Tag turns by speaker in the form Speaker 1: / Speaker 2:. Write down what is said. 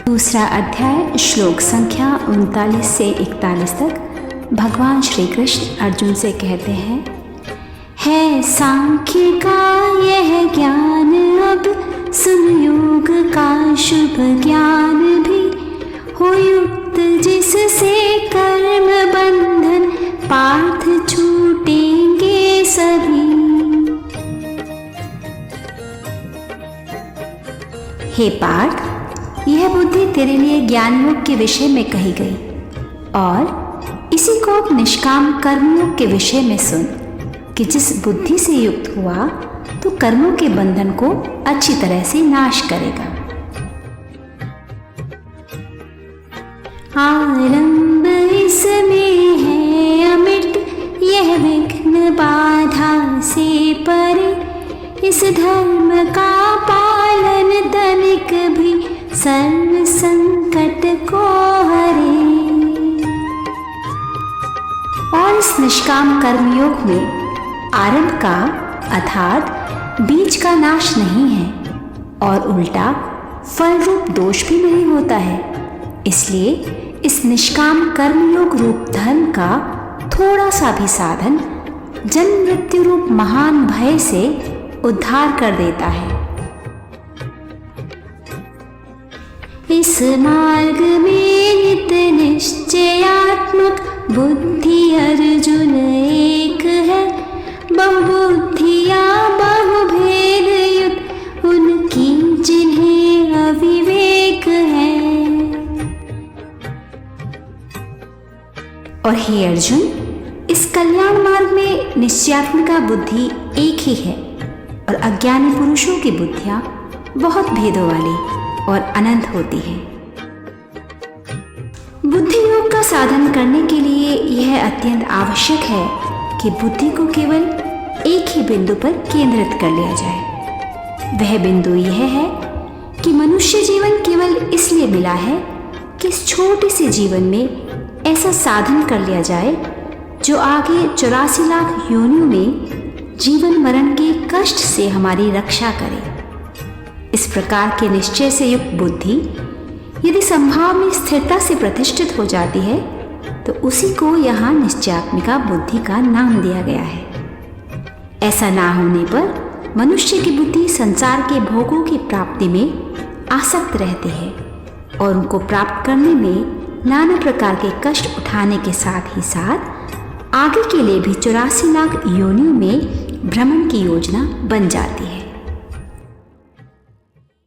Speaker 1: दूसरा अध्याय श्लोक संख्या 39 से 41 तक भगवान श्री कृष्ण अर्जुन से कहते हैं, है सांख्य का यह ज्ञान अब सुन, योग का शुभ ज्ञान भी हो युक्त, जिससे कर्म बंधन पार्थ छूटेंगे सभी। हे पार्थ, यह बुद्धि तेरे लिए ज्ञान योग के विषय में कही गई और इसी को अब निष्काम कर्मयोग के विषय में सुन कि जिस बुद्धि से युक्त हुआ तो कर्मों के बंधन को अच्छी तरह से नाश करेगा। आरंभ इसमें है अमृत, यह विघ्न बाधा से परे, इस धर्म का पालन तनिक भी सर्व संकट को हरे। और इस निष्काम कर्मयोग में आरंभ का अर्थात बीज का नाश नहीं है और उल्टा फल रूप दोष भी नहीं होता है। इसलिए इस निष्काम कर्मयोग रूप धर्म का थोड़ा सा भी साधन जन्म मृत्यु रूप महान भय से उद्धार कर देता है। इस मार्ग में नित निश्चयात्मक बुद्धि अर्जुन एक है, बहुबुद्धिया बहुभेद युक्त उनकी जिन्हें अविवेक है। और हे अर्जुन, इस कल्याण मार्ग में निश्चयात्मिका बुद्धि एक ही है और अज्ञानी पुरुषों की बुद्धियां बहुत भेदों वाली और अनंत होती है। बुद्धि योग का साधन करने के लिए यह अत्यंत आवश्यक है कि बुद्धि को केवल एक ही बिंदु पर केंद्रित कर लिया जाए। वह बिंदु यह है कि मनुष्य जीवन केवल इसलिए मिला है कि इस छोटे से जीवन में ऐसा साधन कर लिया जाए जो आगे 84 लाख योनियों में जीवन मरण के कष्ट से हमारी रक्षा करे। इस प्रकार के निश्चय से युक्त बुद्धि यदि संभाव में स्थिरता से प्रतिष्ठित हो जाती है तो उसी को यहाँ निश्चयात्मिका बुद्धि का नाम दिया गया है। ऐसा ना होने पर मनुष्य की बुद्धि संसार के भोगों की प्राप्ति में आसक्त रहती है और उनको प्राप्त करने में नाना प्रकार के कष्ट उठाने के साथ ही साथ आगे के लिए भी 84 लाख योनियों में भ्रमण की योजना बन जाती है।